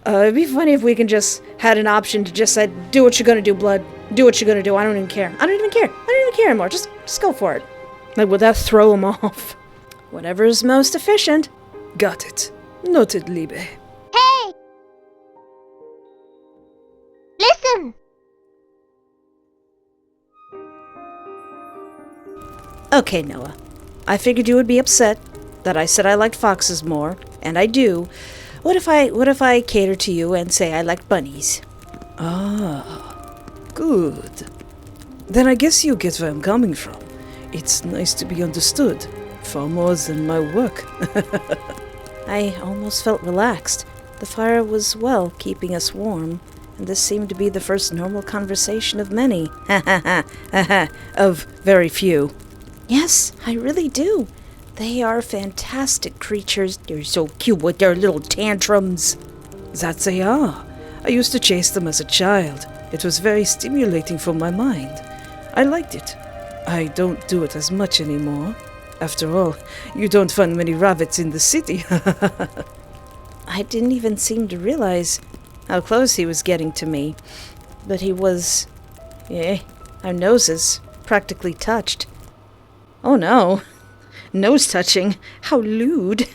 It'd be funny if we can just had an option to just say, do what you're gonna do, blood. Do what you're gonna do. I don't even care. I don't even care anymore. Just go for it. Like, would that throw him off? Whatever's most efficient. Got it. Noted, Liebe. Hey! Listen! Okay, Noah. I figured you would be upset that I said I liked foxes more, and I do. What if I cater to you and say I like bunnies? Ah, good. Then I guess you get where I'm coming from. It's nice to be understood, far more than my work. I almost felt relaxed. The fire was, well, keeping us warm, and this seemed to be the first normal conversation of many. Of very few. Yes, I really do. They are fantastic creatures. They're so cute with their little tantrums. That they are. I used to chase them as a child. It was very stimulating for my mind. I liked it. I don't do it as much anymore. After all, you don't find many rabbits in the city. I didn't even seem to realize how close he was getting to me. But he was... our noses practically touched. Oh no. Nose touching. How lewd.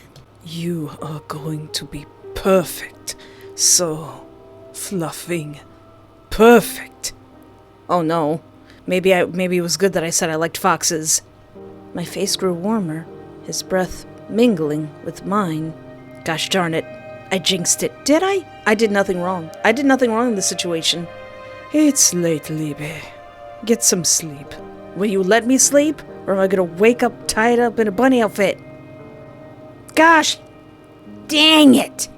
You are going to be perfect. So fluffing. Perfect. Oh no. Maybe it was good that I said I liked foxes. My face grew warmer, his breath mingling with mine. Gosh darn it. I jinxed it. Did I? I did nothing wrong. I did nothing wrong in this situation. It's late, Liebe. Get some sleep. Will you let me sleep? Or am I gonna wake up tied up in a bunny outfit? Gosh! Dang it!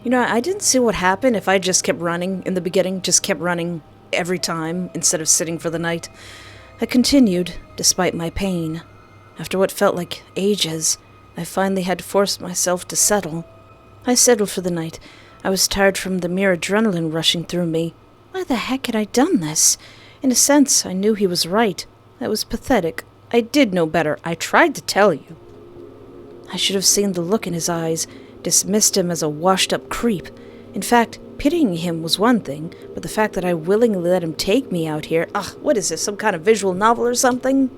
You know, I didn't see what happened if I just kept running in the beginning, just kept running every time instead of sitting for the night. I continued, despite my pain. After what felt like ages, I finally had to force myself to settle. I settled for the night. I was tired from the mere adrenaline rushing through me. Why the heck had I done this? In a sense, I knew he was right. That was pathetic. I did know better. I tried to tell you. I should have seen the look in his eyes, dismissed him as a washed-up creep. In fact, pitying him was one thing, but the fact that I willingly let him take me out here... what is this, some kind of visual novel or something?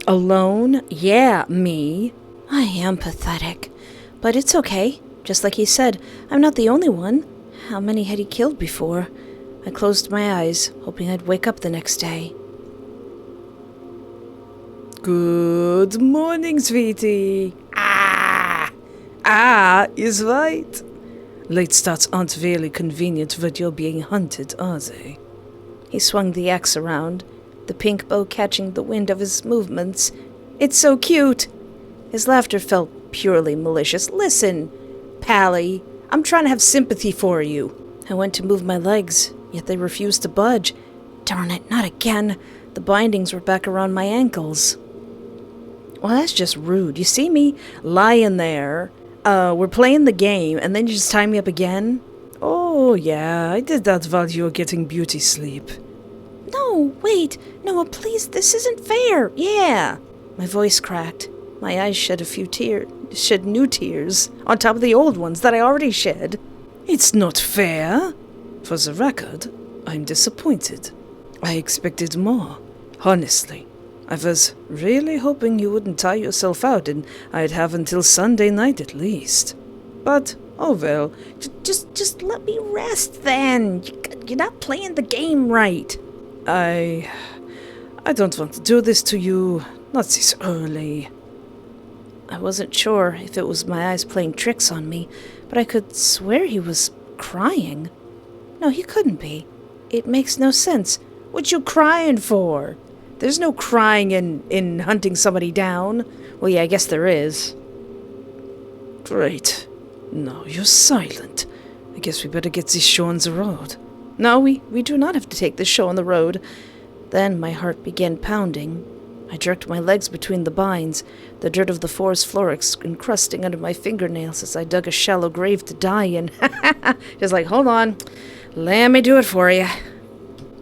Alone? Yeah, me. I am pathetic. But it's okay. Just like he said, I'm not the only one. How many had he killed before? I closed my eyes, hoping I'd wake up the next day. Good morning, sweetie. Is right. Late starts aren't really convenient when you're being hunted, are they? He swung the axe around, the pink bow catching the wind of his movements. It's so cute! His laughter felt purely malicious. Listen, Pally, I'm trying to have sympathy for you. I went to move my legs, yet they refused to budge. Darn it, not again. The bindings were back around my ankles. Well, that's just rude. You see me lying there. We're playing the game, and then you just tie me up again? Oh, yeah, I did that while you were getting beauty sleep. No, wait. Noah, please, this isn't fair. Yeah. My voice cracked. My eyes shed new tears, on top of the old ones that I already shed. It's not fair. For the record, I'm disappointed. I expected more, honestly. I was really hoping you wouldn't tire yourself out and I'd have until Sunday night at least. But, oh well. Just let me rest then. You're not playing the game right. I don't want to do this to you, not this early. I wasn't sure if it was my eyes playing tricks on me, but I could swear he was crying. No, he couldn't be. It makes no sense. What you crying for? There's no crying in hunting somebody down. Well, yeah, I guess there is. Great. Now you're silent. I guess we better get this show on the road. No, we do not have to take this show on the road. Then my heart began pounding. I jerked my legs between the binds, the dirt of the forest floor encrusting under my fingernails as I dug a shallow grave to die in. Just like, hold on. Let me do it for you.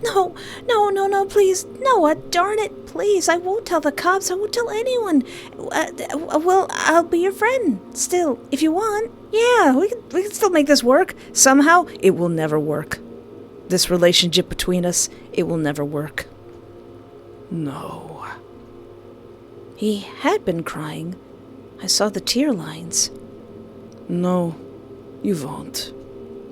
No, please. No, darn it, please. I won't tell the cops. I won't tell anyone. Well, I'll be your friend still, if you want. Yeah, we can still make this work. Somehow, it will never work. This relationship between us, it will never work. No. He had been crying. I saw the tear lines. No, you won't.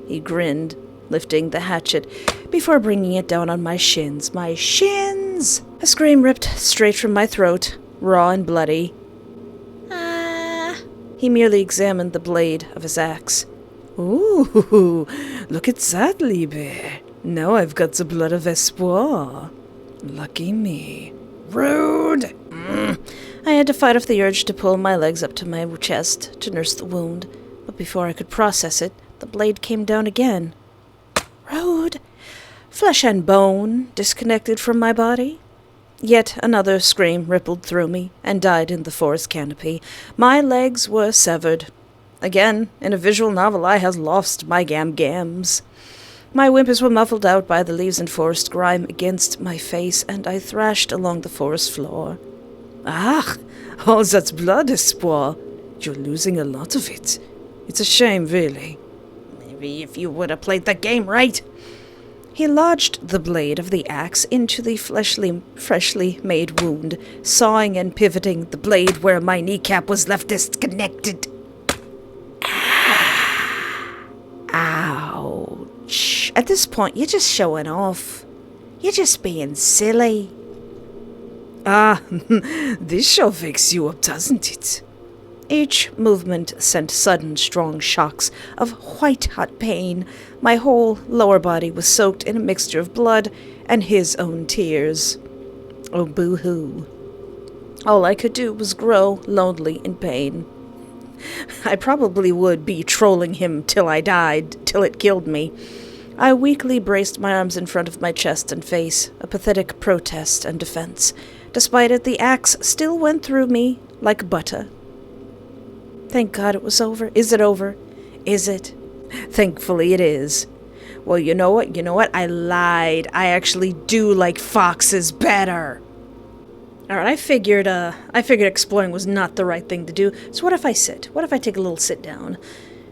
He grinned, lifting the hatchet before bringing it down on my shins. My shins! A scream ripped straight from my throat, raw and bloody. Ah! He merely examined the blade of his axe. Ooh, look at that, Liebe. Now I've got the blood of espoir. Lucky me. Rude! I had to fight off the urge to pull my legs up to my chest to nurse the wound, but before I could process it, the blade came down again. Rude! Flesh and bone disconnected from my body. Yet another scream rippled through me and died in the forest canopy. My legs were severed. Again, in a visual novel, I has lost my gams. My whimpers were muffled out by the leaves and forest grime against my face, and I thrashed along the forest floor. Ah, all that blood, espoir. You're losing a lot of it. It's a shame, really. Maybe if you would have played the game right. He lodged the blade of the axe into the freshly made wound, sawing and pivoting the blade where my kneecap was left disconnected. Ouch. At this point, you're just showing off. You're just being silly. Ah, this sure wakes you up, doesn't it? Each movement sent sudden, strong shocks of white-hot pain. My whole lower body was soaked in a mixture of blood and his own tears. Oh, boo-hoo. All I could do was grow lonely in pain. I probably would be trolling him till I died, till it killed me. I weakly braced my arms in front of my chest and face, a pathetic protest and defense. Despite it, the axe still went through me like butter. Thank God it was over. Is it over? Is it? Thankfully it is. Well, you know what? I lied. I actually do like foxes better. Alright, I figured exploring was not the right thing to do. So what if I sit? What if I take a little sit down?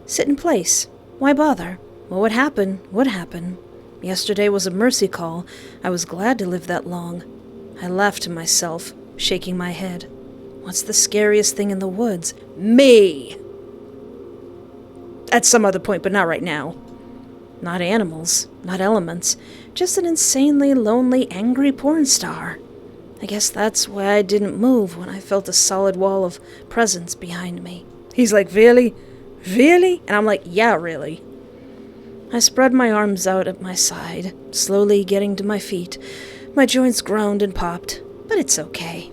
Sit in place. Why bother? Well, what happened? What happened? Yesterday was a mercy call. I was glad to live that long. I laughed to myself, shaking my head. What's the scariest thing in the woods? Me! At some other point, but not right now. Not animals, not elements, just an insanely lonely, angry porn star. I guess that's why I didn't move when I felt a solid wall of presence behind me. He's like, really? Really? And I'm like, yeah, really. I spread my arms out at my side, slowly getting to my feet. My joints groaned and popped, but it's okay.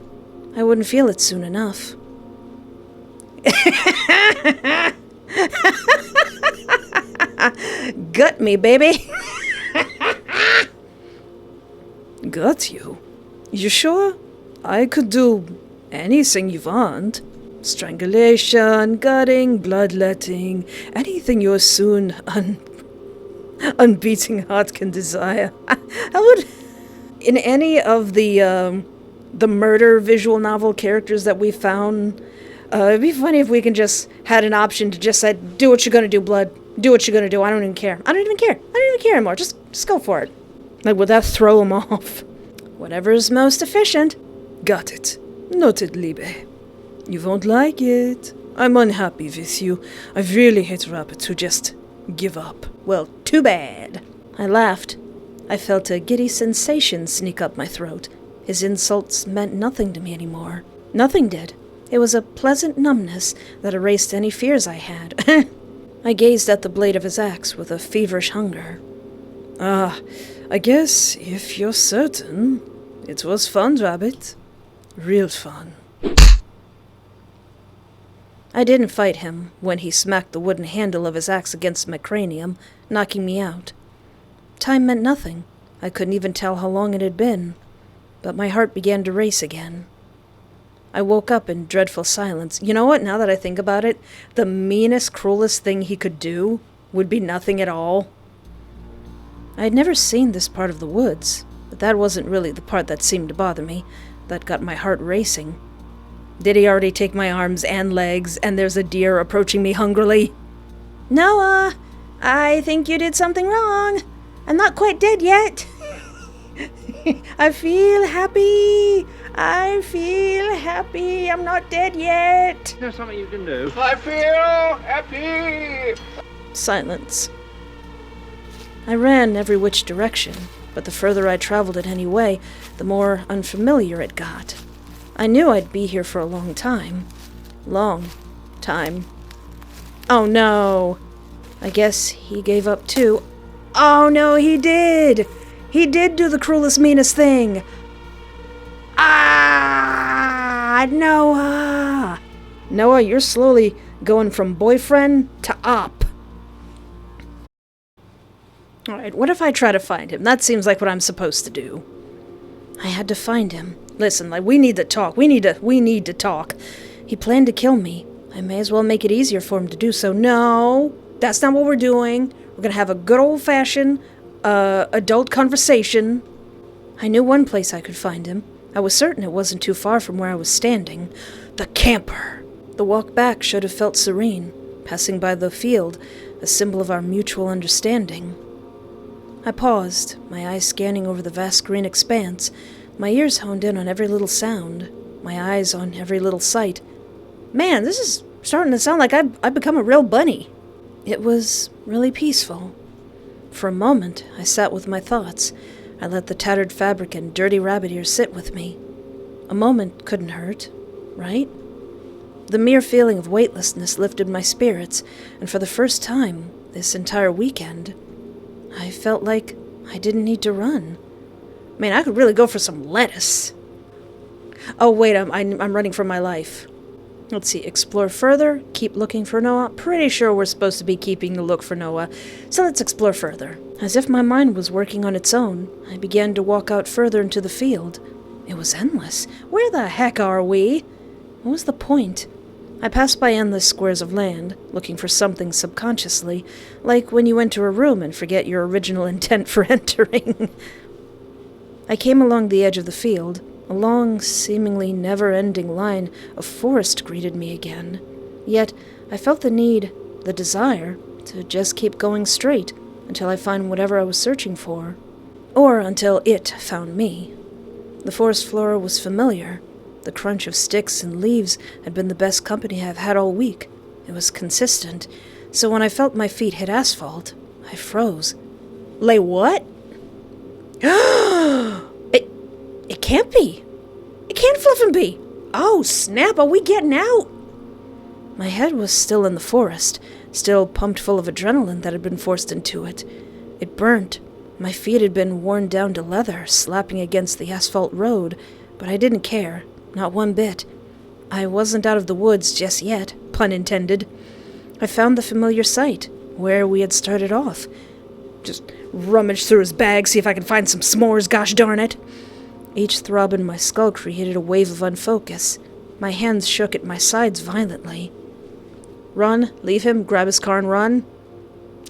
I wouldn't feel it soon enough. Gut me, baby. Got you? You sure? I could do anything you want. Strangulation, gutting, bloodletting, anything your soon unbeating heart can desire. I would... In any of the murder visual novel characters that we found, it'd be funny if we can just had an option to just say, do what you're gonna do, blood. Do what you're gonna do. I don't even care. I don't even care anymore. Just go for it. Like, would that throw him off? Whatever's most efficient. Got it. Noted, Liebe. You won't like it. I'm unhappy with you. I really hate rabbits who just give up. Well, too bad. I laughed. I felt a giddy sensation sneak up my throat. His insults meant nothing to me anymore. Nothing did. It was a pleasant numbness that erased any fears I had. I gazed at the blade of his axe with a feverish hunger. Ah, I guess if you're certain, it was fun, rabbit. Real fun. I didn't fight him when he smacked the wooden handle of his axe against my cranium, knocking me out. Time meant nothing. I couldn't even tell how long it had been, but my heart began to race again. I woke up in dreadful silence. You know what, now that I think about it, the meanest, cruelest thing he could do would be nothing at all. I had never seen this part of the woods, but that wasn't really the part that seemed to bother me. That got my heart racing. Did he already take my arms and legs, and there's a deer approaching me hungrily? Noah, I think you did something wrong. I'm not quite dead yet. I feel happy. I'm not dead yet. There's something you can do. I feel happy. Silence. I ran every which direction, but the further I traveled it any way, the more unfamiliar it got. I knew I'd be here for a long time. Long time. Oh no! I guess he gave up too. Oh no, he did! He did do the cruelest, meanest thing! Ah! Noah! Noah, you're slowly going from boyfriend to op. Alright, what if I try to find him? That seems like what I'm supposed to do. I had to find him. Listen, we need to talk. We need to talk. He planned to kill me. I may as well make it easier for him to do so. No, that's not what we're doing. We're gonna have a good old-fashioned, adult conversation. I knew one place I could find him. I was certain it wasn't too far from where I was standing. The camper. The walk back should have felt serene, passing by the field, a symbol of our mutual understanding. I paused, my eyes scanning over the vast green expanse, my ears honed in on every little sound, my eyes on every little sight. Man, this is starting to sound like I've become a real bunny. It was really peaceful. For a moment, I sat with my thoughts. I let the tattered fabric and dirty rabbit ears sit with me. A moment couldn't hurt, right? The mere feeling of weightlessness lifted my spirits, and for the first time this entire weekend, I felt like I didn't need to run. Man, I could really go for some lettuce. Oh wait, I'm running for my life. Let's see, explore further, keep looking for Noah. Pretty sure we're supposed to be keeping the look for Noah, so let's explore further. As if my mind was working on its own, I began to walk out further into the field. It was endless. Where the heck are we? What was the point? I passed by endless squares of land, looking for something subconsciously, like when you enter a room and forget your original intent for entering. I came along the edge of the field. A long, seemingly never-ending line of forest greeted me again. Yet, I felt the need, the desire, to just keep going straight until I find whatever I was searching for. Or until it found me. The forest flora was familiar. The crunch of sticks and leaves had been the best company I've had all week. It was consistent, so when I felt my feet hit asphalt, I froze. Lay what? It can't be. It can't fluffin' be. Oh, snap, are we getting out? My head was still in the forest, still pumped full of adrenaline that had been forced into it. It burnt. My feet had been worn down to leather, slapping against the asphalt road, but I didn't care. Not one bit. I wasn't out of the woods just yet, pun intended. I found the familiar site, where we had started off. Just rummage through his bag, see if I can find some s'mores, gosh darn it. Each throb in my skull created a wave of unfocus. My hands shook at my sides violently. Run, leave him, grab his car and run?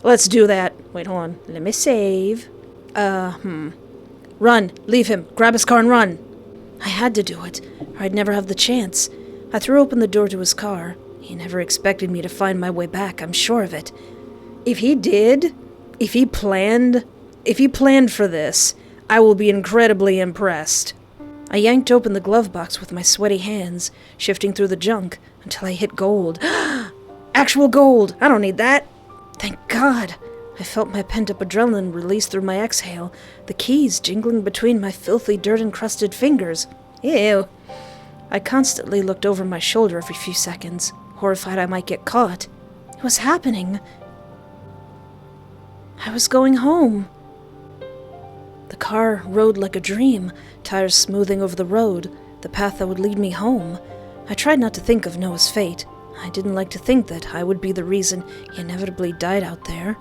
Let's do that. Wait, hold on. Let me save. Run, leave him, grab his car and run. I had to do it, or I'd never have the chance. I threw open the door to his car. He never expected me to find my way back, I'm sure of it. If he did, if he planned for this, I will be incredibly impressed. I yanked open the glove box with my sweaty hands, shifting through the junk until I hit gold. Actual gold! I don't need that! Thank God! I felt my pent-up adrenaline release through my exhale, the keys jingling between my filthy, dirt-encrusted fingers. Ew. I constantly looked over my shoulder every few seconds, horrified I might get caught. It was happening. I was going home. The car rode like a dream, tires smoothing over the road, the path that would lead me home. I tried not to think of Noah's fate. I didn't like to think that I would be the reason he inevitably died out there.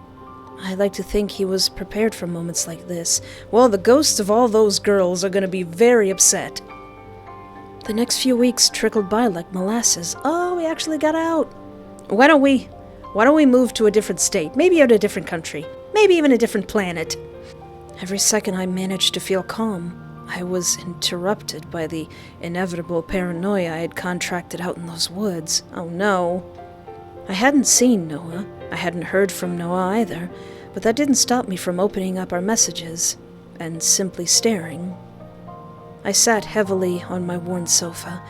I like to think he was prepared for moments like this. Well, the ghosts of all those girls are going to be very upset. The next few weeks trickled by like molasses. Oh, we actually got out. Why don't we Why don't we move to a different state? Maybe out a different country. Maybe even a different planet. Every second I managed to feel calm, I was interrupted by the inevitable paranoia I had contracted out in those woods. Oh no. I hadn't seen Noah. I hadn't heard from Noah either, but that didn't stop me from opening up our messages and simply staring. I sat heavily on my worn sofa,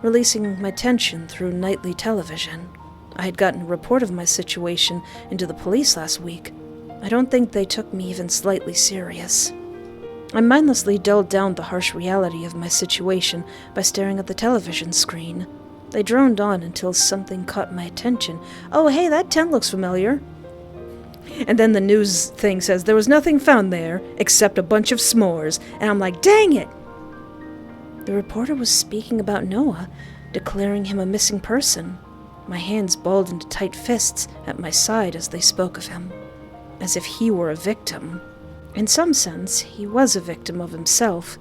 releasing my tension through nightly television. I had gotten a report of my situation into the police last week. I don't think they took me even slightly serious. I mindlessly dulled down the harsh reality of my situation by staring at the television screen. They droned on until something caught my attention. Oh, hey, that tent looks familiar. And then the news thing says there was nothing found there except a bunch of s'mores. And I'm like, dang it! The reporter was speaking about Noah, declaring him a missing person. My hands balled into tight fists at my side as they spoke of him, as if he were a victim. In some sense, he was a victim of himself.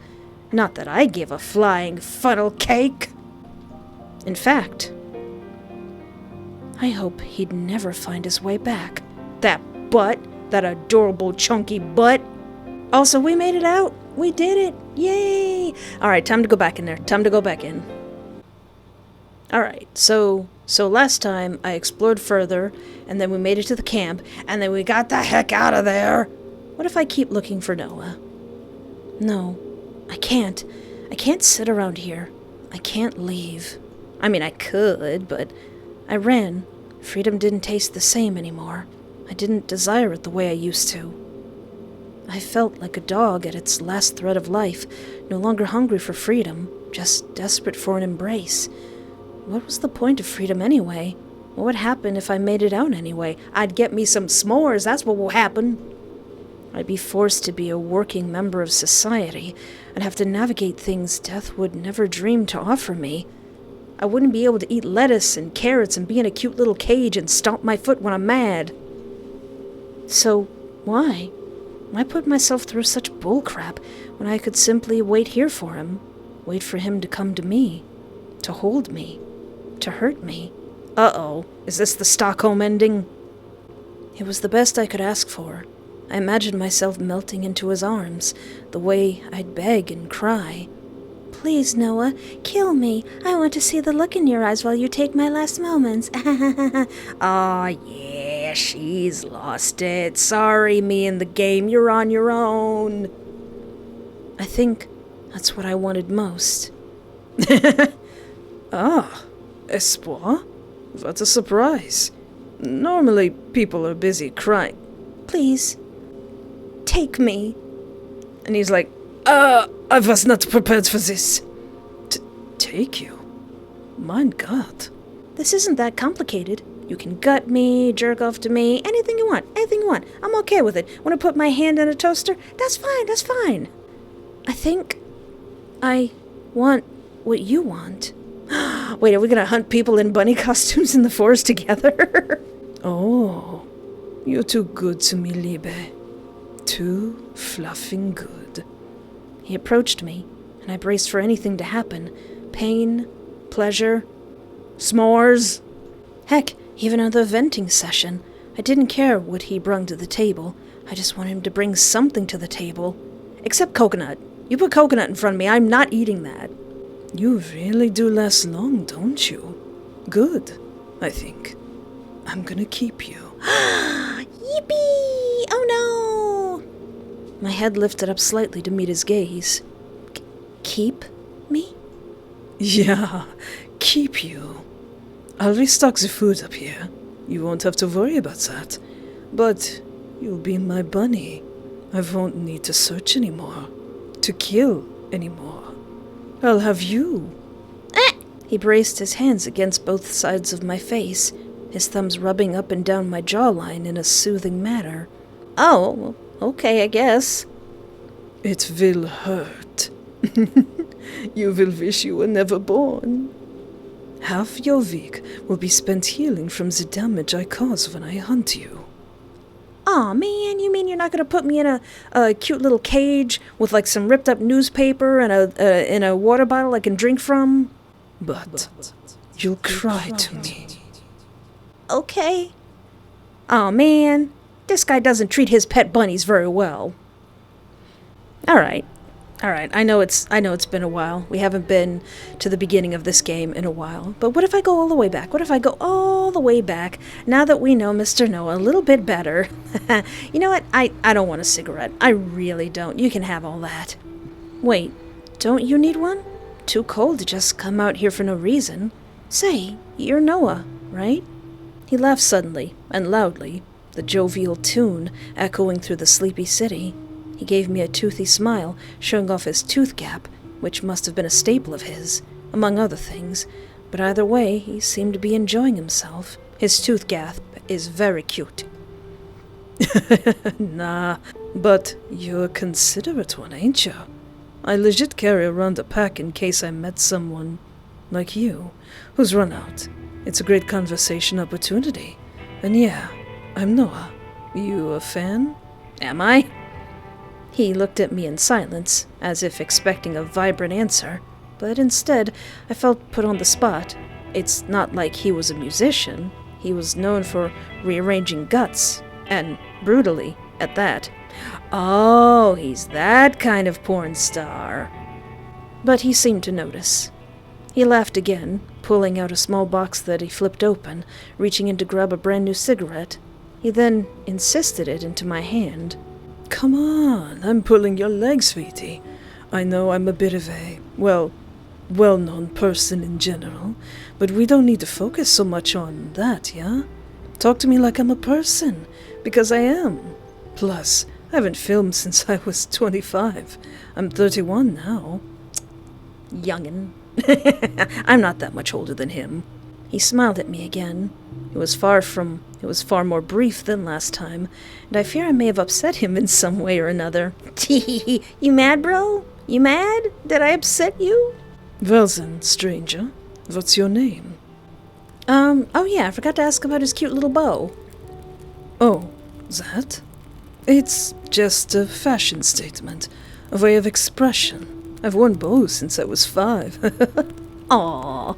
Not that I give a flying funnel cake. In fact, I hope he'd never find his way back. That butt, that adorable chunky butt. Also, we made it out. We did it. Yay! Alright, time to go back in there. Time to go back in. Alright, so last time I explored further, and then we made it to the camp, and then we got the heck out of there. What if I keep looking for Noah? No, I can't. I can't sit around here. I can't leave. I mean, I could, but I ran. Freedom didn't taste the same anymore. I didn't desire it the way I used to. I felt like a dog at its last thread of life, no longer hungry for freedom, just desperate for an embrace. What was the point of freedom anyway? What would happen if I made it out anyway? I'd get me some s'mores, that's what will happen. I'd be forced to be a working member of society. I'd have to navigate things death would never dream to offer me. I wouldn't be able to eat lettuce and carrots and be in a cute little cage and stomp my foot when I'm mad. So, why? Why put myself through such bullcrap when I could simply wait here for him? Wait for him to come to me, to hold me, to hurt me. Uh-oh, is this the Stockholm ending? It was the best I could ask for. I imagined myself melting into his arms, the way I'd beg and cry. Please, Noah, kill me. I want to see the look in your eyes while you take my last moments. Aw, yeah, she's lost it. Sorry, me and the game, you're on your own. I think that's what I wanted most. Ah, espoir? What a surprise. Normally, people are busy crying. Please, take me. And he's like, I was not prepared for this. Take you? Mein God. This isn't that complicated. You can gut me, jerk off to me, anything you want, anything you want. I'm okay with it. Want to put my hand in a toaster? That's fine, that's fine. I think I want what you want. Wait, are we gonna hunt people in bunny costumes in the forest together? Oh, you're too good to me, Liebe. Too fluffing good. He approached me, and I braced for anything to happen. Pain, pleasure, s'mores. Heck, even another venting session. I didn't care what he brung to the table. I just wanted him to bring something to the table. Except coconut. You put coconut in front of me, I'm not eating that. You really do last long, don't you? Good, I think. I'm gonna keep you. Yippee! Oh no! My head lifted up slightly to meet his gaze. Keep me? Yeah, keep you. I'll restock the food up here. You won't have to worry about that. But you'll be my bunny. I won't need to search anymore. To kill anymore. I'll have you. He braced his hands against both sides of my face, his thumbs rubbing up and down my jawline in a soothing manner. Oh, okay, I guess. It will hurt. You will wish you were never born. Half your week will be spent healing from the damage I cause when I hunt you. Aw, man, you mean you're not gonna put me in a cute little cage with like some ripped up newspaper and in a water bottle I can drink from? But you'll cry to me. Okay. Aw, man. This guy doesn't treat his pet bunnies very well. Alright. I know it's been a while. We haven't been to the beginning of this game in a while. But what if I go all the way back? What if I go all the way back now that we know Mr. Noah a little bit better? You know what? I don't want a cigarette. I really don't. You can have all that. Wait, don't you need one? Too cold to just come out here for no reason. Say, you're Noah, right? He laughed suddenly and loudly, the jovial tune echoing through the sleepy city. He gave me a toothy smile, showing off his tooth gap, which must have been a staple of his, among other things. But either way, he seemed to be enjoying himself. His tooth gap is very cute. Nah, but you're a considerate one, ain't you? I legit carry around a pack in case I met someone like you, who's run out. It's a great conversation opportunity. And yeah, I'm Noah. You a fan? Am I? He looked at me in silence, as if expecting a vibrant answer, but instead I felt put on the spot. It's not like he was a musician. He was known for rearranging guts, and brutally, at that. Oh, he's that kind of porn star. But he seemed to notice. He laughed again, pulling out a small box that he flipped open, reaching in to grab a brand new cigarette. He then insisted it into my hand. Come on, I'm pulling your leg, sweetie. I know I'm a bit of a, well-known person in general, but we don't need to focus so much on that, yeah? Talk to me like I'm a person, because I am. Plus, I haven't filmed since I was 25. I'm 31 now. Youngin'. I'm not that much older than him. He smiled at me again. It was far more brief than last time, and I fear I may have upset him in some way or another. Tee, you mad, bro? You mad? Did I upset you? Well then, stranger, what's your name? Oh yeah, I forgot to ask about his cute little bow. Oh, that? It's just a fashion statement, a way of expression. I've worn bows since I was 5. Aw.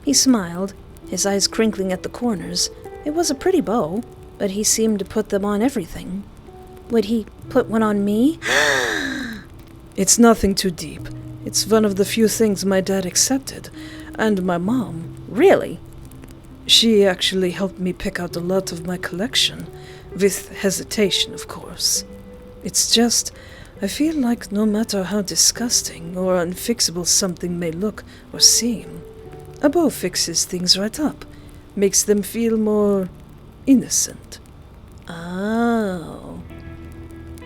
He smiled, his eyes crinkling at the corners. It was a pretty bow, but he seemed to put them on everything. Would he put one on me? It's nothing too deep. It's one of the few things my dad accepted, and my mom. Really? She actually helped me pick out a lot of my collection, with hesitation, of course. It's just, I feel like no matter how disgusting or unfixable something may look or seem, a bow fixes things right up, makes them feel more innocent. Oh.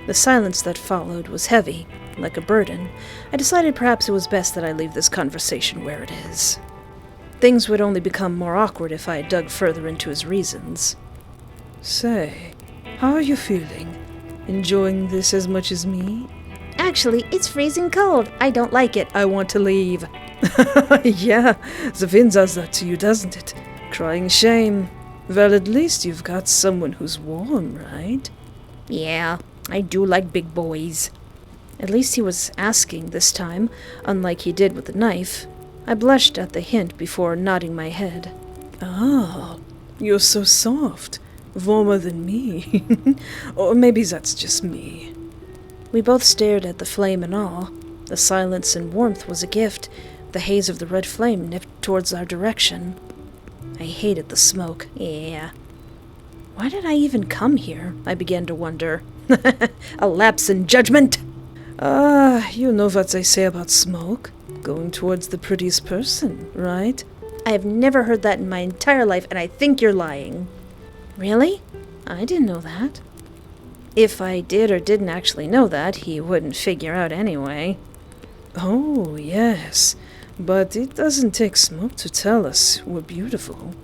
The silence that followed was heavy, like a burden. I decided perhaps it was best that I leave this conversation where it is. Things would only become more awkward if I dug further into his reasons. Say, how are you feeling? Enjoying this as much as me? Actually, it's freezing cold. I don't like it. I want to leave. Yeah, the wind does that to you, doesn't it? Crying shame. Well, at least you've got someone who's warm, right? Yeah, I do like big boys. At least he was asking this time, unlike he did with the knife. I blushed at the hint before nodding my head. Ah, you're so soft. Warmer than me. Or maybe that's just me. We both stared at the flame in awe. The silence and warmth was a gift. The haze of the red flame nipped towards our direction. I hated the smoke. Yeah. Why did I even come here? I began to wonder. A lapse in judgment! You know what they say about smoke? Going towards the prettiest person, right? I have never heard that in my entire life, and I think you're lying. Really? I didn't know that. If I did or didn't actually know that, he wouldn't figure out anyway. Oh, yes. But it doesn't take smoke to tell us we're beautiful.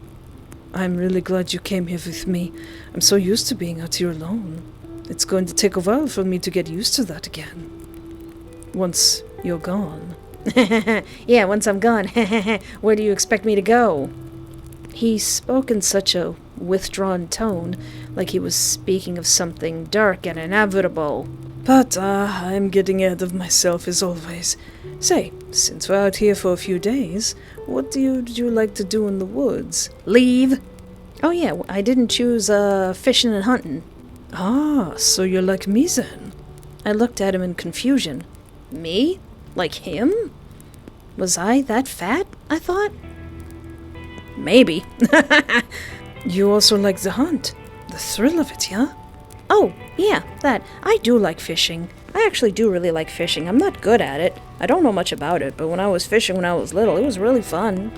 I'm really glad you came here with me. I'm so used to being out here alone. It's going to take a while for me to get used to that again. Once you're gone. Yeah, once I'm gone. Where do you expect me to go? He spoke in such a withdrawn tone, like he was speaking of something dark and inevitable. But, I'm getting ahead of myself as always. Say, since we're out here for a few days, what do you like to do in the woods? Leave? Oh yeah, I didn't choose fishing and hunting. Ah, so you're like me then? I looked at him in confusion. Me? Like him? Was I that fat, I thought? Maybe. You also like the hunt, the thrill of it, yeah? Oh, yeah, that. I do like fishing. I actually do really like fishing. I'm not good at it. I don't know much about it, but when I was fishing when I was little, it was really fun.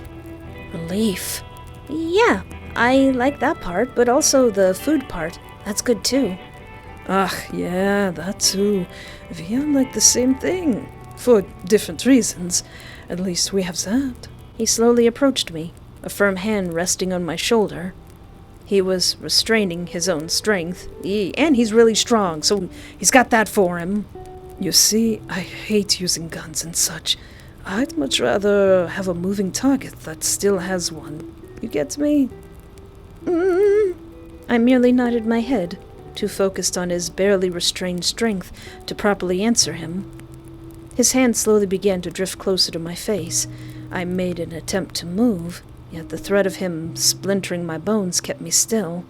Relief. Yeah, I like that part, but also the food part. That's good too. Ah, yeah, that too. We are like the same thing. For different reasons. At least we have that. He slowly approached me, a firm hand resting on my shoulder. He was restraining his own strength, and he's really strong, so he's got that for him. You see, I hate using guns and such. I'd much rather have a moving target that still has one. You get me? I merely nodded my head, too focused on his barely restrained strength to properly answer him. His hand slowly began to drift closer to my face. I made an attempt to move, yet the threat of him splintering my bones kept me still.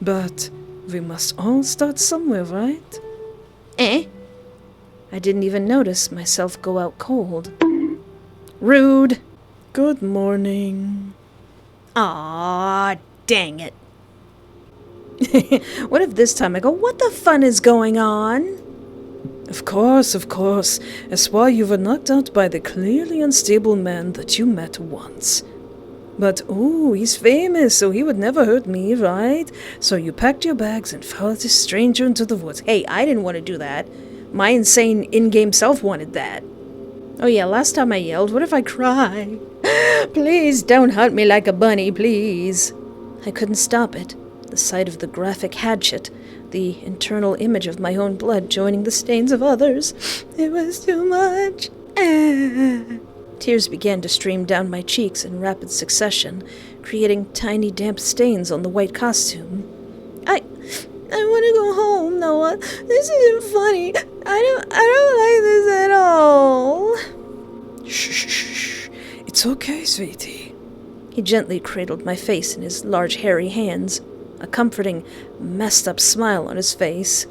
But we must all start somewhere, right? Eh? I didn't even notice myself go out cold. Rude. Good morning. Aw, dang it. What if this time I go, what the fun is going on? Of course. As why you were knocked out by the clearly unstable man that you met once. But, he's famous, so he would never hurt me, right? So you packed your bags and followed this stranger into the woods. Hey, I didn't want to do that. My insane in-game self wanted that. Oh yeah, last time I yelled, what if I cry? Please don't hunt me like a bunny, please. I couldn't stop it. The sight of the graphic hatchet, the internal image of my own blood joining the stains of others. It was too much. Tears began to stream down my cheeks in rapid succession, creating tiny damp stains on the white costume. I want to go home, Noah. This isn't funny. I don't like this at all. Shh. It's okay, sweetie. He gently cradled my face in his large hairy hands, a comforting, messed up smile on his face.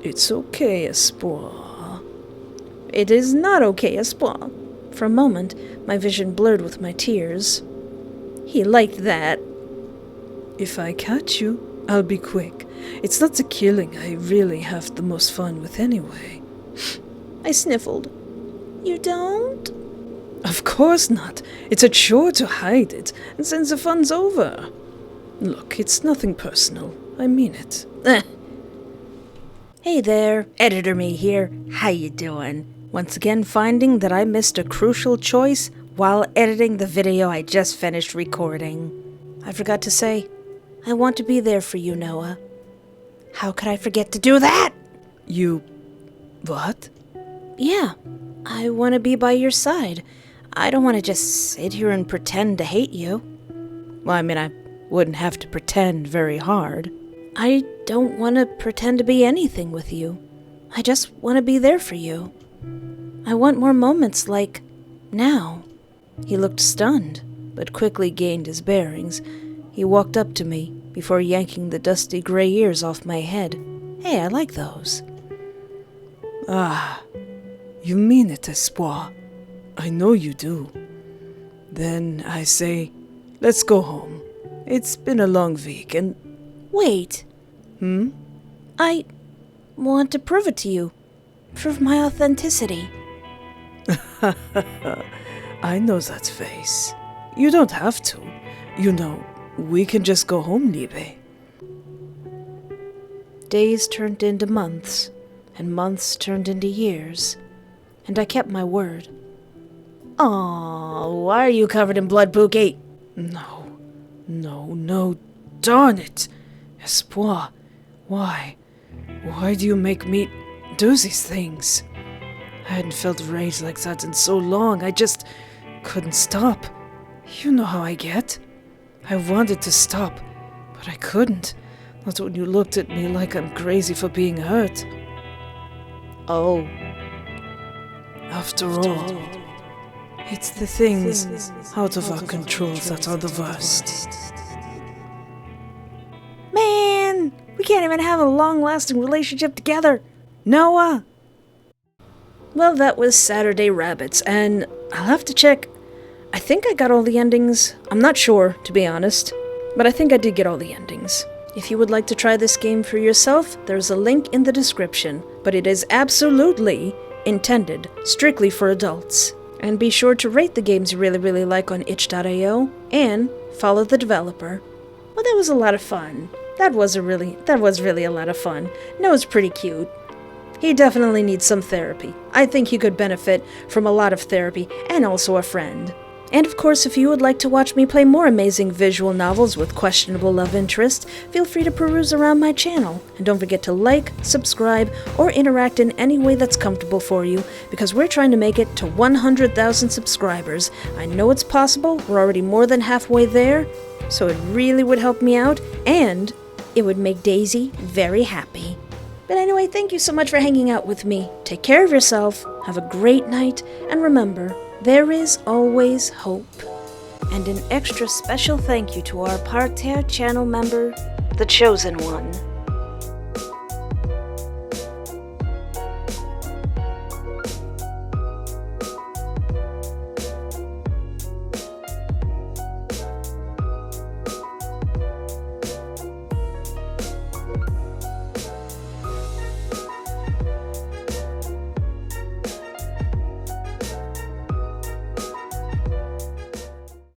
It's okay, Espoir. It is not okay, Espoir. For a moment, my vision blurred with my tears. He liked that. If I catch you, I'll be quick. It's not the killing I really have the most fun with anyway. I sniffled. You don't? Of course not. It's a chore to hide it, and since the fun's over. Look, it's nothing personal. I mean it. Hey there, Editor Me here. How you doing? Once again finding that I missed a crucial choice while editing the video I just finished recording. I forgot to say, I want to be there for you, Noah. How could I forget to do that? You... what? Yeah, I want to be by your side. I don't want to just sit here and pretend to hate you. Well, I mean, I wouldn't have to pretend very hard. I don't want to pretend to be anything with you. I just want to be there for you. I want more moments like now. He looked stunned, but quickly gained his bearings. He walked up to me before yanking the dusty gray ears off my head. Hey, I like those. Ah, you mean it, Espoir. I know you do. Then I say, let's go home. It's been a long week and... Wait. I want to prove it to you. Prove my authenticity. I know that face. You don't have to. You know, we can just go home, Liebe. Days turned into months, and months turned into years, and I kept my word. Aw, why are you covered in blood, Pookie? No, darn it! Espoir, why? Why do you make me do these things? I hadn't felt rage like that in so long, I just couldn't stop. You know how I get. I wanted to stop, but I couldn't. Not when you looked at me like I'm crazy for being hurt. Oh. After all, it's the things out of our control that are the worst. can't even have a long-lasting relationship together. Noah! Well, that was Saturday Rabbits, and I'll have to check. I think I got all the endings. I'm not sure, to be honest, but I think I did get all the endings. If you would like to try this game for yourself, there's a link in the description, but it is absolutely intended strictly for adults. And be sure to rate the games you really like on itch.io and follow the developer. Well, that was a lot of fun. That was really a lot of fun. Noah's pretty cute. He definitely needs some therapy. I think he could benefit from a lot of therapy and also a friend. And of course, if you would like to watch me play more amazing visual novels with questionable love interest, feel free to peruse around my channel. And don't forget to like, subscribe, or interact in any way that's comfortable for you, because we're trying to make it to 100,000 subscribers. I know it's possible, we're already more than halfway there, so it really would help me out, and it would make Daisy very happy. But anyway, thank you so much for hanging out with me. Take care of yourself, have a great night, and remember, there is always hope. And an extra special thank you to our Parterre channel member, The Chosen One.